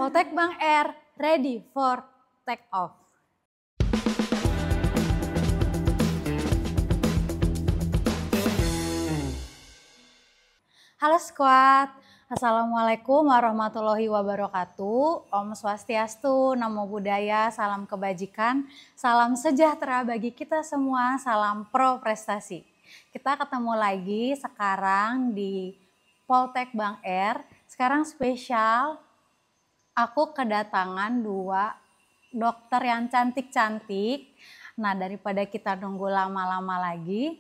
Poltek Bank Air, ready for take off. Halo squad, Assalamualaikum warahmatullahi wabarakatuh. Om Swastiastu, Namo Buddhaya, salam kebajikan, salam sejahtera bagi kita semua, salam pro prestasi. Kita ketemu lagi sekarang di Poltek Bank Air. Sekarang spesial, aku kedatangan dua dokter yang cantik-cantik. Nah, daripada kita nunggu lama-lama lagi,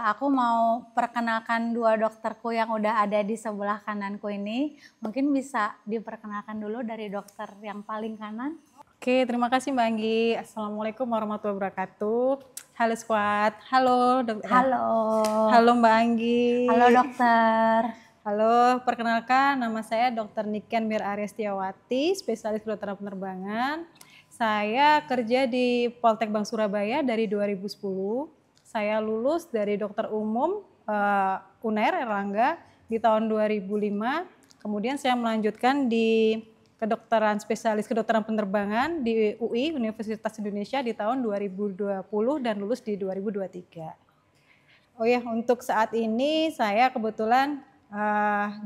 aku mau perkenalkan dua dokterku yang udah ada di sebelah kananku ini. Mungkin bisa diperkenalkan dulu dari dokter yang paling kanan. Oke, terima kasih Mbak Anggi. Assalamualaikum warahmatullahi wabarakatuh. Halo squad. Halo dokter. Halo. Halo Mbak Anggi. Halo dokter. Halo, perkenalkan nama saya Dr. Niken Mir Aryestiawati, spesialis kedokteran penerbangan. Saya kerja di Poltek Bank Surabaya dari 2010. Saya lulus dari dokter umum UNER Erlangga di tahun 2005. Kemudian saya melanjutkan di kedokteran spesialis kedokteran penerbangan di UI Universitas Indonesia di tahun 2020 dan lulus di 2023. Oh ya, untuk saat ini saya kebetulan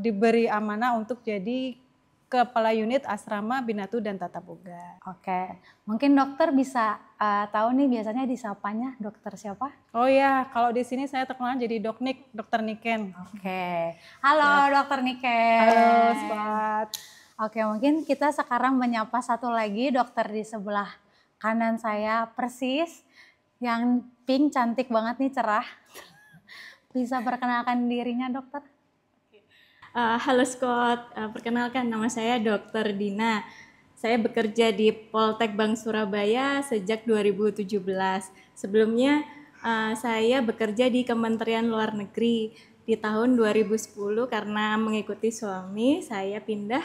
diberi amanah untuk jadi Kepala Unit Asrama Binatu dan Tata Boga. Oke, mungkin dokter bisa tahu nih biasanya disapanya dokter siapa? Oh ya, kalau di sini saya terkenal jadi Doknik, Dokter Niken. Oke, halo dokter Niken. Halo sobat. Oke, mungkin kita sekarang menyapa satu lagi dokter di sebelah kanan saya persis, yang pink cantik banget nih, cerah. Bisa perkenalkan dirinya dokter? Halo Scott, perkenalkan nama saya Dr. Dina. Saya bekerja di Poltek Bank Surabaya sejak 2017. Sebelumnya saya bekerja di Kementerian Luar Negeri. Di tahun 2010 karena mengikuti suami, saya pindah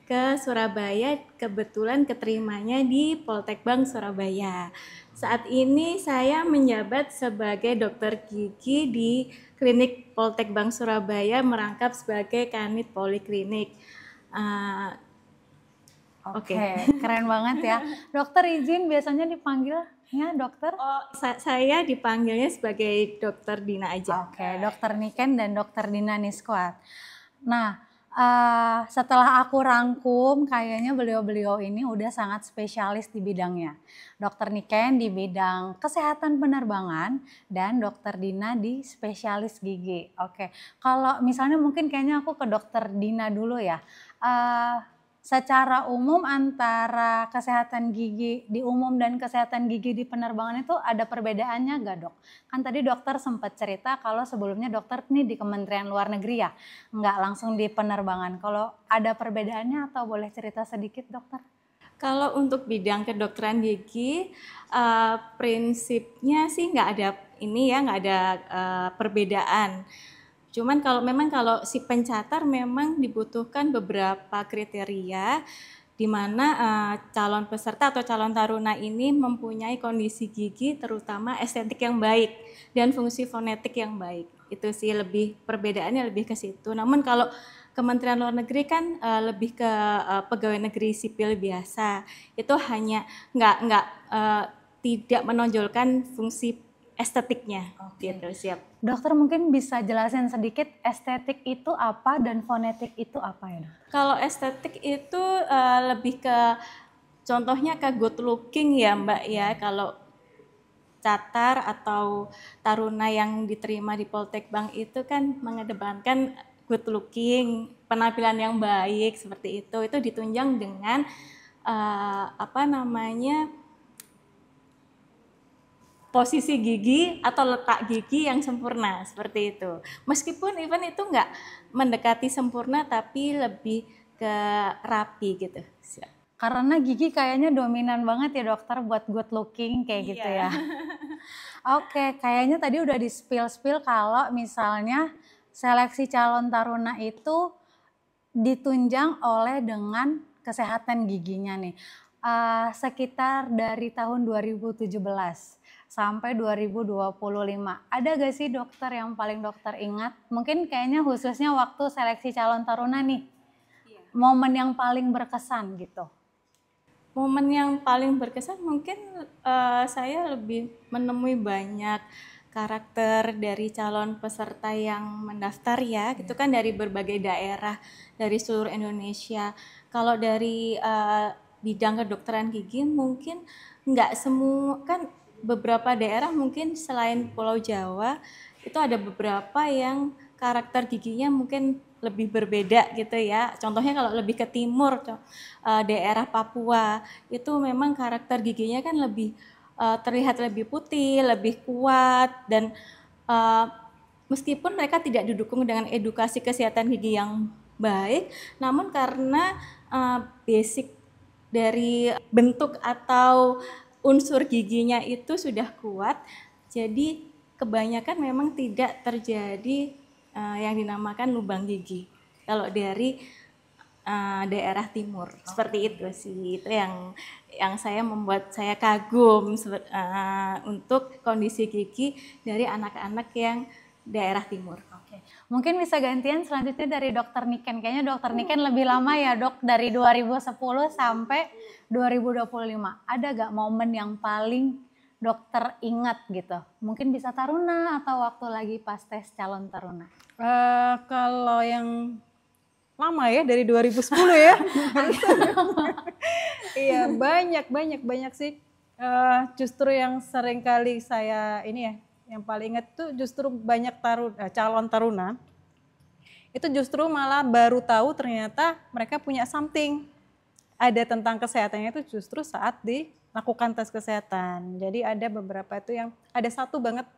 ke Surabaya, kebetulan keterimanya di Poltek Bank Surabaya. Saat ini saya menjabat sebagai dokter gigi di Klinik Poltek Bank Surabaya, merangkap sebagai Kanit Poliklinik. Oke, keren banget ya. Dokter izin biasanya dipanggilnya dokter? Oh, saya dipanggilnya sebagai Dokter Dina aja. Oke, Dokter Niken dan Dokter Dina nih squad. Nah, setelah aku rangkum, kayaknya beliau-beliau ini udah sangat spesialis di bidangnya. Dokter Niken di bidang kesehatan penerbangan dan Dokter Dina di spesialis gigi. Oke, kalau misalnya mungkin kayaknya aku ke Dokter Dina dulu ya. Secara umum antara kesehatan gigi di umum dan kesehatan gigi di penerbangan itu ada perbedaannya nggak dok? Kan tadi dokter sempat cerita kalau sebelumnya dokter nih di Kementerian Luar Negeri ya, nggak langsung di penerbangan. Kalau ada perbedaannya atau boleh cerita sedikit dokter? Kalau untuk bidang kedokteran gigi, prinsipnya sih nggak ada perbedaan. Cuman kalau si pencatar memang dibutuhkan beberapa kriteria di mana calon peserta atau calon taruna ini mempunyai kondisi gigi terutama estetik yang baik dan fungsi fonetik yang baik. Itu sih perbedaannya lebih ke situ. Namun kalau Kementerian Luar Negeri kan lebih ke pegawai negeri sipil biasa. Itu hanya tidak menonjolkan fungsi estetiknya. Gitu, siap. Dokter mungkin bisa jelasin sedikit estetik itu apa dan fonetik itu apa ya dok? Kalau estetik itu lebih ke contohnya ke good looking ya Mbak ya. Kalau catar atau taruna yang diterima di Poltek Bank itu kan mengedepankan good looking, penampilan yang baik seperti itu ditunjang dengan posisi gigi atau letak gigi yang sempurna seperti itu. Meskipun even itu nggak mendekati sempurna tapi lebih ke rapi gitu. Karena gigi kayaknya dominan banget ya dokter buat good looking kayak gitu ya. Oke, kayaknya tadi udah di spill kalau misalnya seleksi calon taruna itu ditunjang oleh dengan kesehatan giginya nih. Sekitar dari tahun 2017 sampai 2025. Ada gak sih dokter yang paling dokter ingat? Mungkin kayaknya khususnya waktu seleksi calon taruna nih. momen yang paling berkesan gitu? Momen yang paling berkesan mungkin saya lebih menemui banyak karakter dari calon peserta yang mendaftar ya, gitu kan dari berbagai daerah dari seluruh Indonesia. Kalau dari bidang kedokteran gigi mungkin nggak semua, kan beberapa daerah mungkin selain Pulau Jawa itu ada beberapa yang karakter giginya mungkin lebih berbeda gitu ya. Contohnya kalau lebih ke timur, daerah Papua itu memang karakter giginya kan lebih terlihat lebih putih, lebih kuat, dan meskipun mereka tidak didukung dengan edukasi kesehatan gigi yang baik, namun karena basic dari bentuk atau unsur giginya itu sudah kuat, jadi kebanyakan memang tidak terjadi yang dinamakan lubang gigi kalau dari daerah timur. Seperti itu sih, itu yang saya membuat saya kagum untuk kondisi gigi dari anak-anak yang daerah timur. Oke. Mungkin bisa gantian selanjutnya dari Dokter Niken. Kayaknya Dokter Niken lebih lama ya Dok, dari 2010 sampai 2025. Ada gak momen yang paling dokter ingat gitu? Mungkin bisa taruna atau waktu lagi pas tes calon taruna. Kalau yang lama ya dari 2010 ya. Iya, banyak sih. Justru yang sering kali saya ini ya, yang paling ingat tuh justru banyak calon taruna. Itu justru malah baru tahu ternyata mereka punya something. Ada tentang kesehatannya itu justru saat dilakukan tes kesehatan. Jadi ada beberapa itu yang, ada satu banget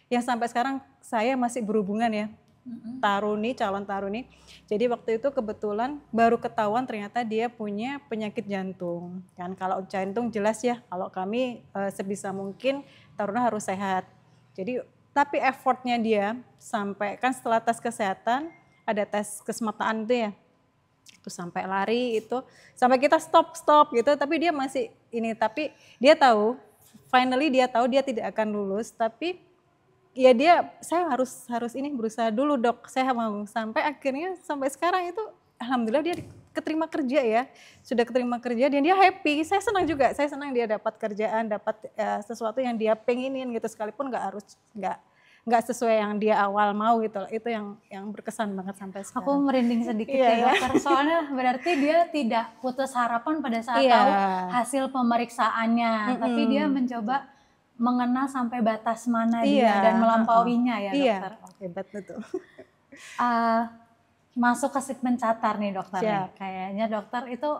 yang sampai sekarang saya masih berhubungan ya. Calon taruni. Jadi waktu itu kebetulan baru ketahuan ternyata dia punya penyakit jantung. Kan kalau jantung jelas ya, kalau kami sebisa mungkin taruna harus sehat. Jadi tapi effortnya dia sampai kan setelah tes kesehatan ada tes kesemataan itu ya. Itu sampai lari itu sampai kita stop gitu, tapi dia masih ini, tapi dia tahu finally dia tahu dia tidak akan lulus, tapi ya saya harus ini berusaha dulu Dok, saya mau, sampai akhirnya sampai sekarang itu alhamdulillah dia keterima kerja ya, sudah keterima kerja dan dia happy. Saya senang juga, saya senang dia dapat kerjaan, dapat sesuatu yang dia pengenin gitu, sekalipun nggak sesuai yang dia awal mau gitu. Itu yang berkesan banget sampai sekarang. Aku merinding sedikit ya Dokter, soalnya berarti dia tidak putus harapan pada saat tahu hasil pemeriksaannya, tapi dia mencoba mengenal sampai batas mana dia dan melampauinya ya Dokter. Hebat betul. Masuk ke segmen catar nih Dokter. Nih. Kayaknya Dokter itu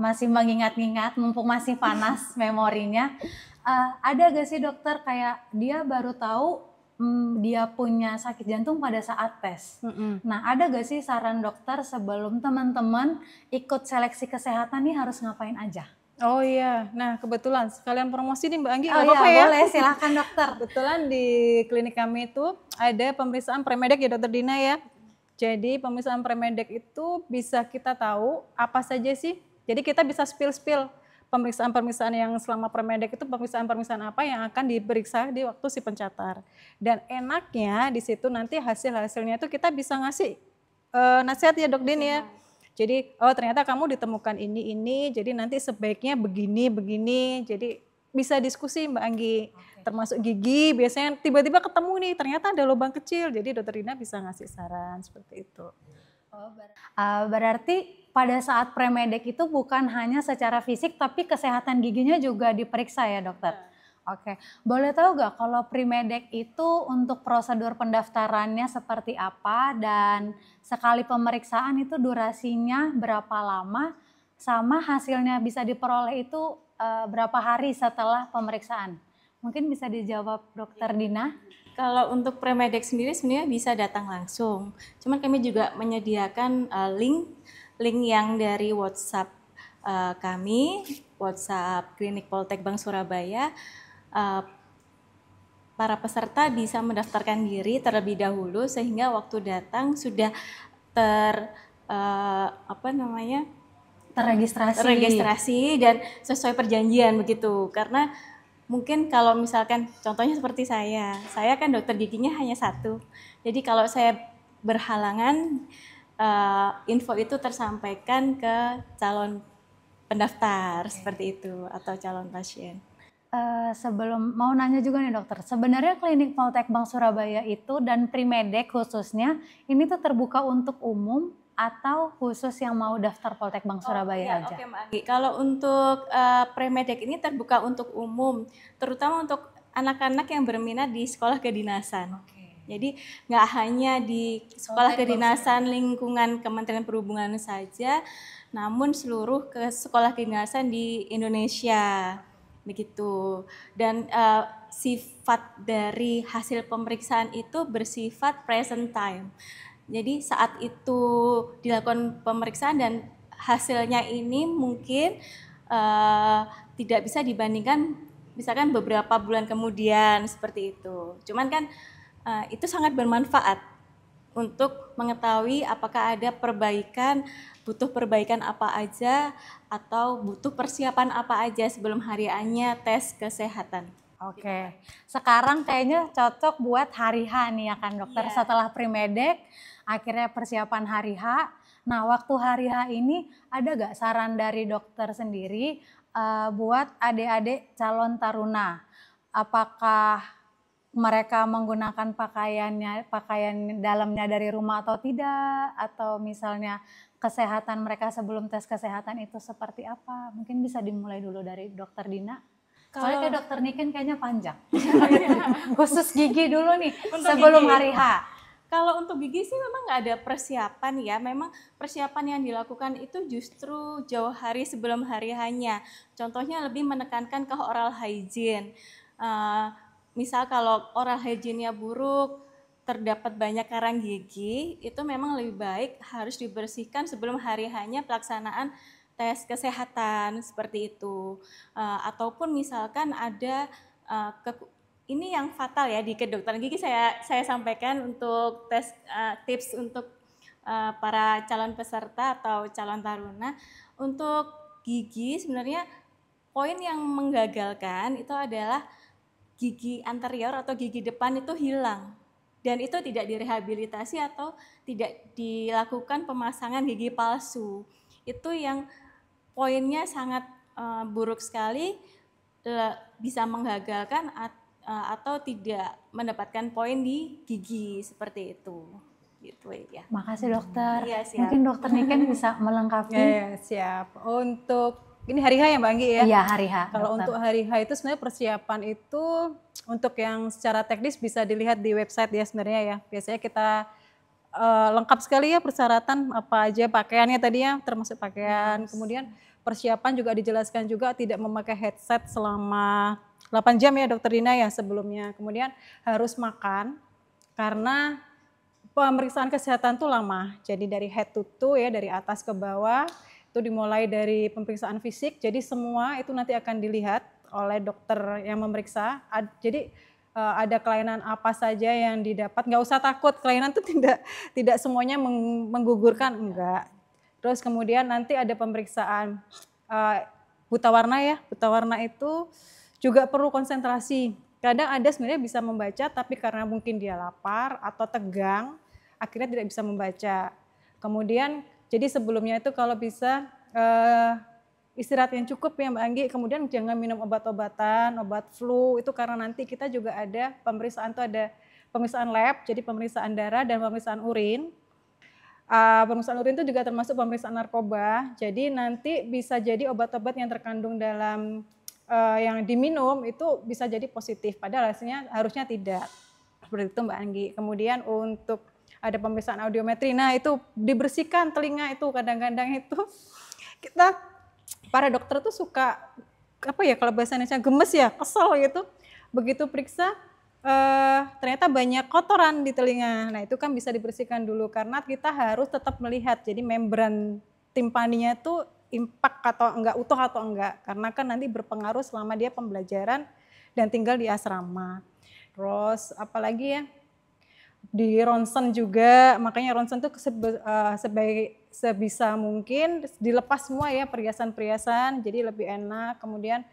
masih mengingat-ingat, mumpung masih panas memorinya. Ada gak sih Dokter kayak dia baru tahu dia punya sakit jantung pada saat tes. Nah ada gak sih saran dokter sebelum teman-teman ikut seleksi kesehatan nih harus ngapain aja? Oh iya, nah kebetulan sekalian promosi nih Mbak Anggi, nggak apa-apa ya? Boleh, silahkan dokter. Kebetulan di klinik kami itu ada pemeriksaan premedek ya Dokter Dina ya. Jadi pemeriksaan premedek itu bisa kita tahu apa saja sih. Jadi kita bisa spill pemeriksaan yang selama premedek itu pemeriksaan apa yang akan diperiksa di waktu si pencatar. Dan enaknya di situ nanti hasilnya itu kita bisa ngasih nasihat ya Dok Din ya. Jadi ternyata kamu ditemukan ini, jadi nanti sebaiknya begini, jadi bisa diskusi Mbak Anggi. Termasuk gigi, biasanya tiba-tiba ketemu nih, ternyata ada lubang kecil, jadi Dokter Dina bisa ngasih saran seperti itu. Berarti pada saat premedek itu bukan hanya secara fisik, tapi kesehatan giginya juga diperiksa ya Dokter? Oke, boleh tahu gak kalau premedek itu untuk prosedur pendaftarannya seperti apa dan sekali pemeriksaan itu durasinya berapa lama sama hasilnya bisa diperoleh itu berapa hari setelah pemeriksaan? Mungkin bisa dijawab Dokter Dina. Kalau untuk premedek sendiri sebenarnya bisa datang langsung. Cuman kami juga menyediakan link yang dari WhatsApp kami, WhatsApp Klinik Poltek Bank Surabaya. Para peserta bisa mendaftarkan diri terlebih dahulu sehingga waktu datang sudah terregistrasi dan sesuai perjanjian begitu. Karena mungkin kalau misalkan contohnya seperti saya kan dokter giginya hanya satu. Jadi kalau saya berhalangan info itu tersampaikan ke calon pendaftar seperti itu atau calon pasien. Sebelum mau nanya juga nih dokter, sebenarnya klinik Poltek Bank Surabaya itu dan Primedek khususnya ini tuh terbuka untuk umum atau khusus yang mau daftar Poltek Bank Surabaya aja? Oke Mbak Anggi. Kalau untuk Premedek ini terbuka untuk umum, terutama untuk anak-anak yang berminat di sekolah kedinasan. Jadi nggak hanya di sekolah kedinasan lingkungan Kementerian Perhubungan saja, namun seluruh ke sekolah kedinasan di Indonesia begitu. Dan sifat dari hasil pemeriksaan itu bersifat present time. Jadi saat itu dilakukan pemeriksaan dan hasilnya ini mungkin tidak bisa dibandingkan misalkan beberapa bulan kemudian seperti itu. Cuman kan itu sangat bermanfaat untuk mengetahui apakah ada perbaikan, butuh perbaikan apa aja atau butuh persiapan apa aja sebelum hari H-nya tes kesehatan. Oke, sekarang kayaknya cocok buat hari H nih ya kan dokter, setelah Primedek, akhirnya persiapan hari H. Nah waktu hari H ini ada gak saran dari dokter sendiri buat adik-adik calon taruna? Apakah mereka menggunakan pakaian dalamnya dari rumah atau tidak? Atau misalnya kesehatan mereka sebelum tes kesehatan itu seperti apa? Mungkin bisa dimulai dulu dari dokter Dina. Soalnya kayak dokter Niken kayaknya panjang. Khusus gigi dulu nih sebelum hari H. Kalau untuk gigi sih memang nggak ada persiapan ya. Memang persiapan yang dilakukan itu justru jauh hari sebelum hari H-nya. Contohnya lebih menekankan ke oral hygiene. Misal kalau oral hygiene-nya buruk, terdapat banyak karang gigi, itu memang lebih baik harus dibersihkan sebelum hari H-nya pelaksanaan tes kesehatan seperti itu. Ataupun misalkan ada ini yang fatal ya di kedokteran gigi saya sampaikan untuk tes tips untuk para calon peserta atau calon taruna. Untuk gigi sebenarnya poin yang menggagalkan itu adalah gigi anterior atau gigi depan itu hilang dan itu tidak direhabilitasi atau tidak dilakukan pemasangan gigi palsu. Itu yang poinnya sangat buruk sekali, bisa menggagalkan atau tidak mendapatkan poin di gigi seperti itu. Gitu ya. Makasih dokter. Iya, siap. Mungkin dokter Niken bisa melengkapi. Ya, siap. Untuk ini hari H ya Mbak Anggi ya? Iya hari H. Kalau untuk hari H itu sebenarnya persiapan itu untuk yang secara teknis bisa dilihat di website ya sebenarnya ya. Biasanya kita lengkap sekali ya persyaratan apa aja pakaiannya tadi ya, termasuk pakaian. Kemudian persiapan juga dijelaskan juga tidak memakai headset selama 8 jam ya dokter Dina ya sebelumnya. Kemudian harus makan karena pemeriksaan kesehatan tuh lama. Jadi dari head to toe ya, dari atas ke bawah itu dimulai dari pemeriksaan fisik. Jadi semua itu nanti akan dilihat oleh dokter yang memeriksa. Jadi ada kelainan apa saja yang didapat, nggak usah takut, kelainan itu tidak semuanya menggugurkan, enggak. Terus kemudian nanti ada pemeriksaan buta warna ya, buta warna itu juga perlu konsentrasi. Kadang ada sebenarnya bisa membaca, tapi karena mungkin dia lapar atau tegang, akhirnya tidak bisa membaca. Kemudian jadi sebelumnya itu kalau bisa istirahat yang cukup ya Mbak Anggi, kemudian jangan minum obat-obatan, obat flu, itu karena nanti kita juga ada pemeriksaan tuh ada pemeriksaan lab, jadi pemeriksaan darah dan pemeriksaan urin. Pemeriksaan urin itu juga termasuk pemeriksaan narkoba, jadi nanti bisa jadi obat-obat yang terkandung dalam yang diminum itu bisa jadi positif, padahal hasilnya harusnya tidak. Seperti itu Mbak Anggi. Kemudian untuk ada pemeriksaan audiometri, nah itu dibersihkan telinga itu kadang-kadang itu kita para dokter tuh suka apa ya kalau bahasa Indonesia gemes ya, kesel gitu. Begitu periksa ternyata banyak kotoran di telinga. Nah, itu kan bisa dibersihkan dulu karena kita harus tetap melihat. Jadi membran timpaninya tuh impact atau enggak utuh atau enggak. Karena kan nanti berpengaruh selama dia pembelajaran dan tinggal di asrama. Terus apalagi ya? Di ronsen juga, makanya ronsen tuh sebisa mungkin dilepas semua ya perhiasan-perhiasan, jadi lebih enak. Kemudian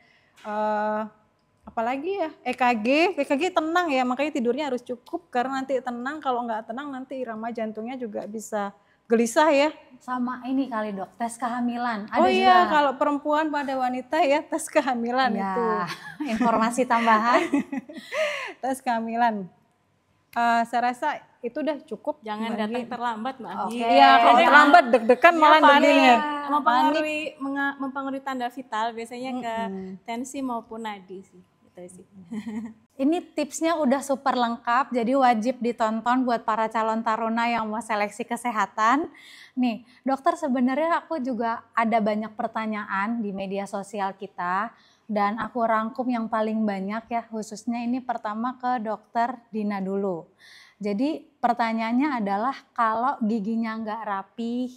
apalagi ya EKG tenang ya, makanya tidurnya harus cukup karena nanti tenang, kalau nggak tenang nanti irama jantungnya juga bisa gelisah ya. Sama ini kali dok, tes kehamilan. Ada Oh iya, juga. kalau perempuan pada wanita ya tes kehamilan Ya, itu. informasi tambahan. Tes kehamilan. Saya rasa itu udah cukup. Jangan Mbak datang Anggi. terlambat, Mbak Anggi. Oke. Iya, kalau Jangan- terlambat deg-degan malah Panik, deg-degan. mempengaruhi tanda vital biasanya ke tensi maupun nadi sih. Gitu sih. Ini tipsnya udah super lengkap, jadi wajib ditonton buat para calon taruna yang mau seleksi kesehatan. Nih, dokter sebenarnya aku juga ada banyak pertanyaan di media sosial kita dan aku rangkum yang paling banyak ya, khususnya ini pertama ke dokter Dina dulu. Jadi pertanyaannya adalah kalau giginya nggak rapi,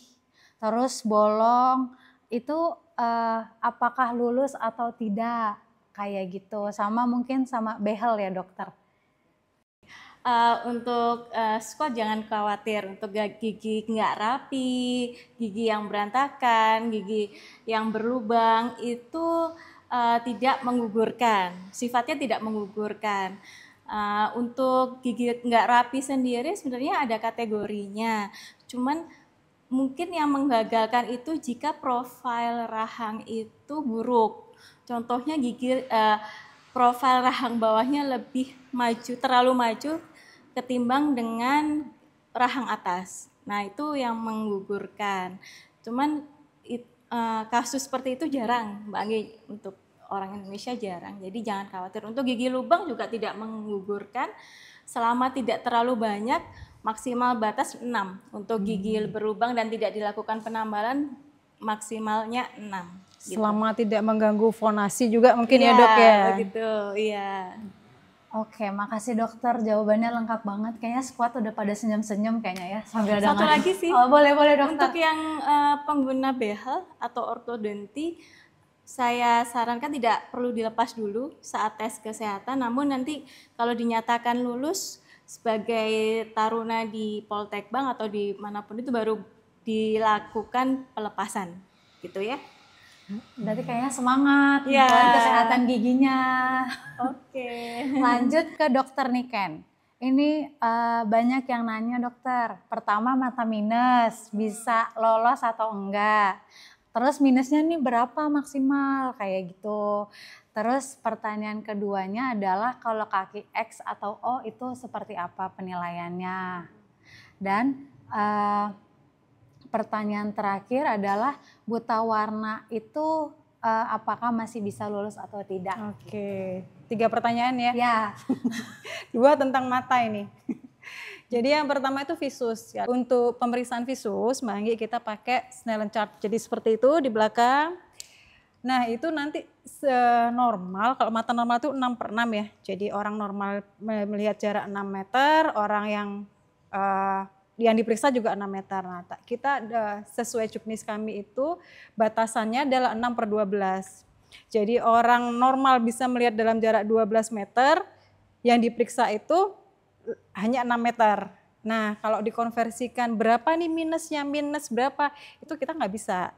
terus bolong, itu apakah lulus atau tidak? Kayak gitu, sama mungkin sama behel ya dokter. Untuk squat jangan khawatir, untuk gigi nggak rapi, gigi yang berantakan, gigi yang berlubang itu tidak menggugurkan, sifatnya tidak menggugurkan. Untuk gigi nggak rapi sendiri sebenarnya ada kategorinya, cuman mungkin yang menggagalkan itu jika profil rahang itu buruk. Contohnya gigi profil rahang bawahnya lebih maju, terlalu maju ketimbang dengan rahang atas. Nah, itu yang menggugurkan. Cuman kasus seperti itu jarang, Mbak Anggi, untuk orang Indonesia jarang. Jadi jangan khawatir. Untuk gigi lubang juga tidak menggugurkan selama tidak terlalu banyak, maksimal batas 6. Untuk gigi berlubang dan tidak dilakukan penambalan maksimalnya 6. Gitu. Selama tidak mengganggu fonasi juga mungkin ya dok ya. Begitu, iya. Oke, makasih dokter, jawabannya lengkap banget. Kayaknya squad udah pada senyum-senyum kayaknya ya. Sambil Satu dengar. lagi sih. Oh, boleh dokter. Untuk yang pengguna behel atau ortodonti, saya sarankan tidak perlu dilepas dulu saat tes kesehatan. Namun nanti kalau dinyatakan lulus sebagai taruna di Poltekbang atau di manapun itu baru dilakukan pelepasan, gitu ya. Berarti kayaknya semangat Ya. buat kesehatan giginya. Oke. Lanjut ke dokter Niken. Ini banyak yang nanya dokter. Pertama mata minus, bisa lolos atau enggak. Terus minusnya nih berapa maksimal kayak gitu. Terus pertanyaan keduanya adalah kalau kaki X atau O itu seperti apa penilaiannya. Dan pertanyaan terakhir adalah buta warna itu apakah masih bisa lulus atau tidak? Oke, 3 pertanyaan ya. Ya. 2 tentang mata ini. Jadi yang pertama itu visus. Ya. Untuk pemeriksaan visus, Mbak Anggi, kita pakai Snellen chart. Jadi seperti itu di belakang. Nah itu nanti normal, kalau mata normal itu 6/6 ya. Jadi orang normal melihat jarak 6 meter, orang yang diperiksa juga 6 meter. Nah, kita sesuai juknis kami itu batasannya adalah 6/12. Jadi orang normal bisa melihat dalam jarak 12 meter, yang diperiksa itu hanya 6 meter. Nah kalau dikonversikan berapa nih minusnya, minus berapa, itu kita nggak bisa.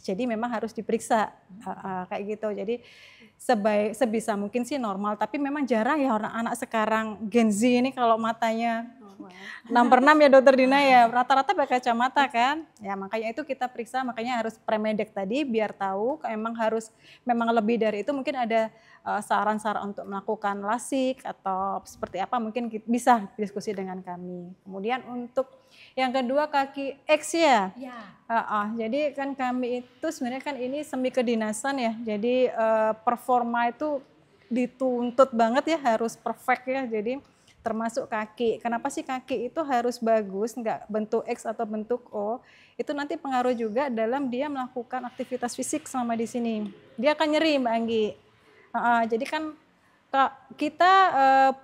Jadi memang harus diperiksa kayak gitu. Jadi sebisa mungkin sih normal, tapi memang jarang ya orang anak sekarang Gen Z ini kalau matanya 6/6 ya dokter Dina ya, rata-rata pakai kacamata kan. Ya makanya itu kita periksa, makanya harus premedek tadi biar tahu memang lebih dari itu mungkin ada saran-saran untuk melakukan lasik atau seperti apa mungkin bisa diskusi dengan kami. Kemudian untuk yang kedua kaki X ya. Jadi kan kami itu sebenarnya kan ini semi kedinasan ya. Jadi performa itu dituntut banget ya, harus perfect ya. Jadi termasuk kaki. Kenapa sih kaki itu harus bagus, nggak bentuk X atau bentuk O? Itu nanti pengaruh juga dalam dia melakukan aktivitas fisik selama di sini. Dia akan nyeri Mbak Anggi. Jadi kan kita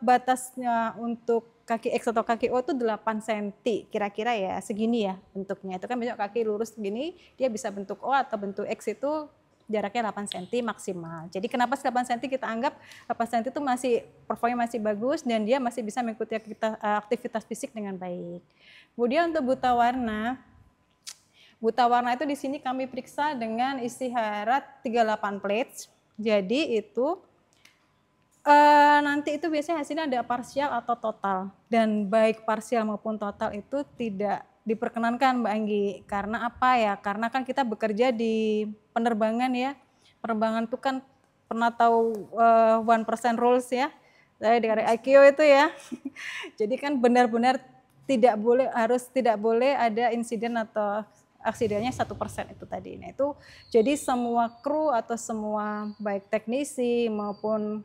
batasnya untuk kaki X atau kaki O itu 8 cm kira-kira ya, segini ya bentuknya. Itu kan besok kaki lurus begini, dia bisa bentuk O atau bentuk X itu jaraknya 8 cm maksimal. Jadi kenapa 8 cm kita anggap 8 cm itu masih performanya masih bagus dan dia masih bisa mengikuti aktivitas fisik dengan baik. Kemudian untuk buta warna itu di sini kami periksa dengan istihara 38 plates. Jadi itu nanti itu biasanya hasilnya ada parsial atau total, dan baik parsial maupun total itu tidak diperkenankan Mbak Anggi. Karena apa ya? Karena kan kita bekerja di penerbangan ya. Penerbangan itu kan pernah tahu 1% rules ya. Dari ICAO itu ya. Jadi kan benar-benar tidak boleh ada insiden atau aksidennya 1% itu tadi. Nah itu jadi semua kru atau semua baik teknisi maupun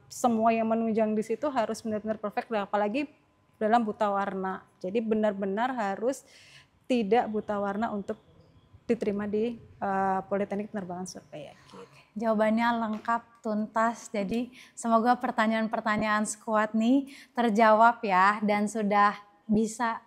semua yang menunjang di situ harus benar-benar perfect, apalagi dalam buta warna. Jadi benar-benar harus tidak buta warna untuk diterima di Politeknik Penerbangan Surabaya. Gitu. Jawabannya lengkap, tuntas. Jadi semoga pertanyaan-pertanyaan squad nih terjawab ya dan sudah bisa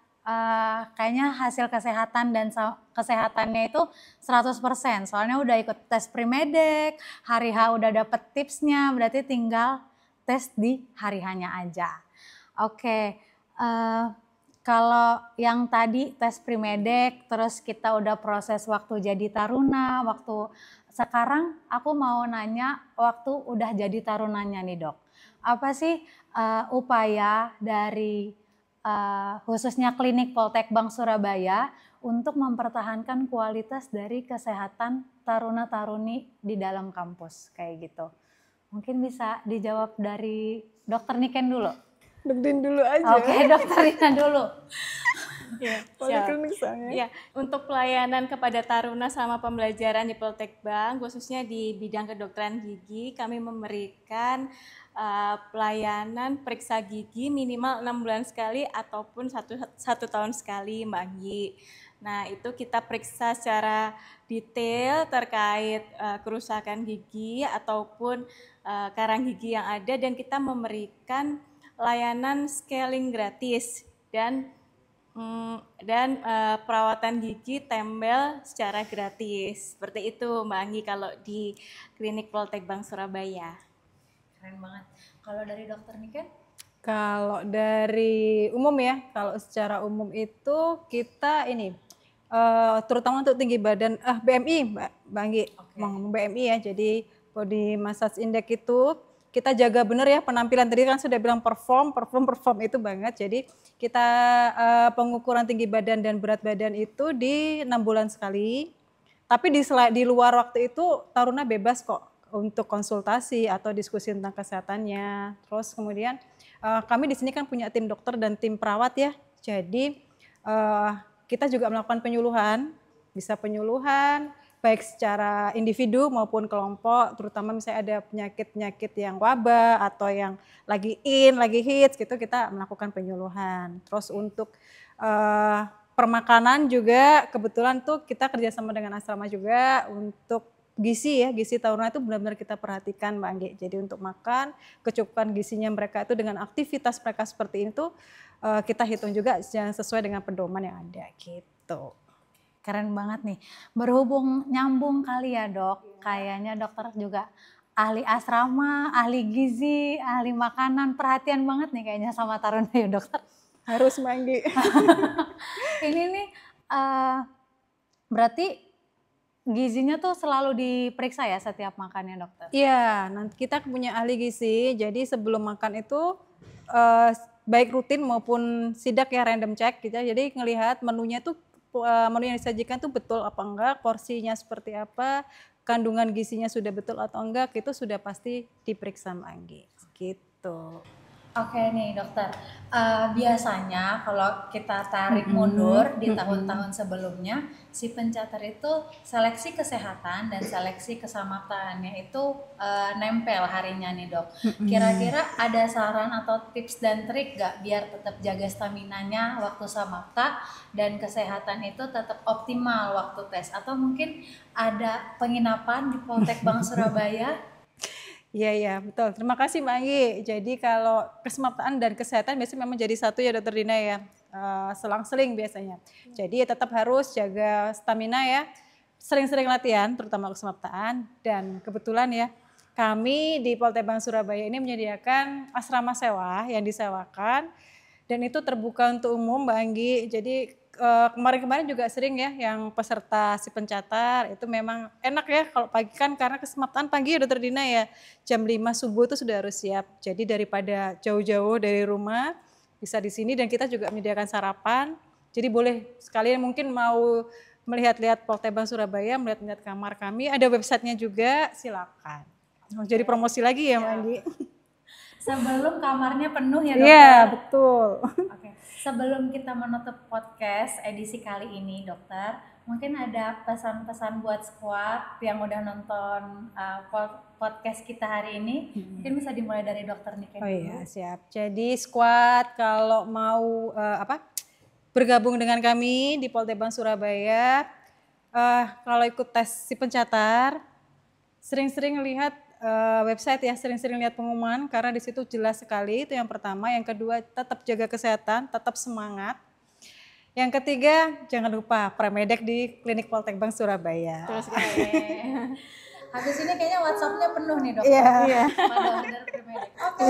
kayaknya hasil kesehatan dan kesehatannya itu 100%. Soalnya udah ikut tes Primedek, hari H udah dapet tipsnya, berarti tinggal tes di hari H-nya aja. Oke, kalau yang tadi tes Primedek, terus kita udah proses waktu jadi taruna, sekarang aku mau nanya waktu udah jadi tarunanya nih Dok. Apa sih upaya dari khususnya klinik Poltek Bank Surabaya untuk mempertahankan kualitas dari kesehatan taruna-taruni di dalam kampus kayak gitu? Mungkin bisa dijawab dari Dokter Niken dulu. Dokter dulu aja. Oke, Dokter Rina dulu. Ya, Poliklinik soalnya. Ya, untuk pelayanan kepada taruna selama pembelajaran di Poltek Bank, khususnya di bidang kedokteran gigi, kami memberikan pelayanan periksa gigi minimal 6 bulan sekali ataupun satu tahun sekali, Mbak Anggi. Nah, itu kita periksa secara detail terkait kerusakan gigi ataupun karang gigi yang ada, dan kita memberikan layanan scaling gratis dan perawatan gigi tembel secara gratis. Seperti itu Mbak Anggi kalau di klinik Poltek Bank Surabaya. Keren banget. Kalau dari Dokter Niken? Kalau dari umum ya, kalau secara umum itu kita ini terutama untuk tinggi badan BMI Mbak Anggi, ngomong BMI ya, jadi body mass index itu kita jaga benar ya penampilan. Tadi kan sudah bilang perform itu banget. Jadi kita pengukuran tinggi badan dan berat badan itu di 6 bulan sekali. Tapi di luar waktu itu taruna bebas kok untuk konsultasi atau diskusi tentang kesehatannya. Terus kemudian kami di sini kan punya tim dokter dan tim perawat ya. Jadi kita juga melakukan penyuluhan, bisa penyuluhan baik secara individu maupun kelompok, terutama misalnya ada penyakit-penyakit yang wabah atau yang lagi hits gitu, kita melakukan penyuluhan. Terus untuk permakanan juga kebetulan tuh kita kerjasama dengan asrama juga untuk gizi ya, gizi taruna itu benar-benar kita perhatikan Mbak Anggi. Jadi untuk makan, kecukupan gizinya mereka itu dengan aktivitas mereka seperti itu kita hitung juga sesuai dengan pedoman yang ada gitu. Keren banget nih. Berhubung nyambung kali ya Dok, kayaknya dokter juga ahli asrama, ahli gizi, ahli makanan, perhatian banget nih kayaknya sama taruna ya Dokter. Harus Mbak Anggi. Ini nih berarti gizinya tuh selalu diperiksa ya setiap makannya Dokter? Iya, nanti kita punya ahli gizi, jadi sebelum makan itu baik rutin maupun sidak ya random check gitu. Jadi ngelihat menunya tuh menu yang disajikan tuh betul apa enggak, porsinya seperti apa, kandungan gizinya sudah betul atau enggak, itu sudah pasti diperiksa Mbak Anggi gitu. Oke nih Dokter, biasanya kalau kita tarik mundur di tahun-tahun sebelumnya, si pencatat itu seleksi kesehatan dan seleksi kesamaptaannya itu nempel harinya nih Dok. Kira-kira ada saran atau tips dan trik gak biar tetap jaga staminanya waktu samapta dan kesehatan itu tetap optimal waktu tes? Atau mungkin ada penginapan di Poltek Bank Surabaya? Iya betul. Terima kasih Mbak Anggi. Jadi kalau kesemaptaan dan kesehatan biasanya memang jadi satu ya Dokter Dina ya. Selang-seling biasanya. Jadi ya tetap harus jaga stamina ya. Sering-sering latihan terutama kesemaptaan, dan kebetulan ya kami di Poltek Bank Surabaya ini menyediakan asrama sewa yang disewakan dan itu terbuka untuk umum Mbak Anggi. Jadi kemarin-kemarin juga sering ya yang peserta si pencatat itu memang enak ya kalau pagi kan, karena kesemaptaan pagi ya Dokter Dina ya, jam 5 subuh itu sudah harus siap. Jadi daripada jauh-jauh dari rumah bisa di sini, dan kita juga menyediakan sarapan Jadi boleh sekalian mungkin mau melihat-lihat Poltek Bank Surabaya, melihat-lihat kamar kami, ada websitenya juga, silakan. Jadi promosi lagi ya Mbak Andi. Sebelum kamarnya penuh ya dokter. Iya betul. Oke. Sebelum kita menutup podcast edisi kali ini dokter, mungkin ada pesan-pesan buat squad yang udah nonton podcast kita hari ini. Mungkin bisa dimulai dari dokter Niken dulu. Iya siap. Jadi squad kalau mau bergabung dengan kami di Poltek Bank Surabaya, kalau ikut tes si pencatat, sering-sering lihat website ya, sering-sering lihat pengumuman karena di situ jelas sekali, itu yang pertama. Yang kedua, tetap jaga kesehatan, tetap semangat. Yang ketiga, jangan lupa premedek di Klinik Poltek Bank Surabaya. Terus kayak Habis ini kayaknya WhatsApp-nya penuh nih dokter. Iya. Pada order premedek. Oke,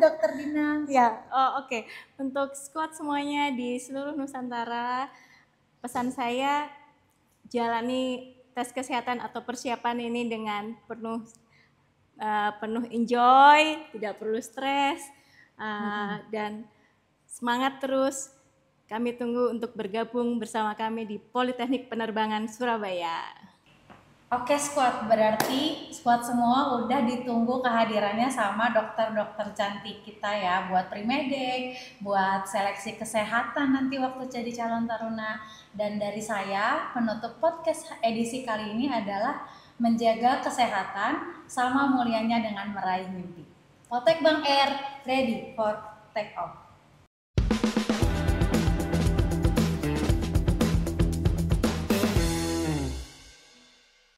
dokter Dina. ya, oke. Untuk squad semuanya di seluruh Nusantara, pesan saya jalani tes kesehatan atau persiapan ini dengan penuh enjoy, tidak perlu stres, dan semangat terus. Kami tunggu untuk bergabung bersama kami di Politeknik Penerbangan Surabaya. Oke squad, berarti squad semua udah ditunggu kehadirannya sama dokter-dokter cantik kita ya, buat premedek, buat seleksi kesehatan nanti waktu jadi calon taruna. Dan dari saya, penutup podcast edisi kali ini adalah menjaga kesehatan sama mulianya dengan meraih mimpi. Poltek Bank Air, ready for take off.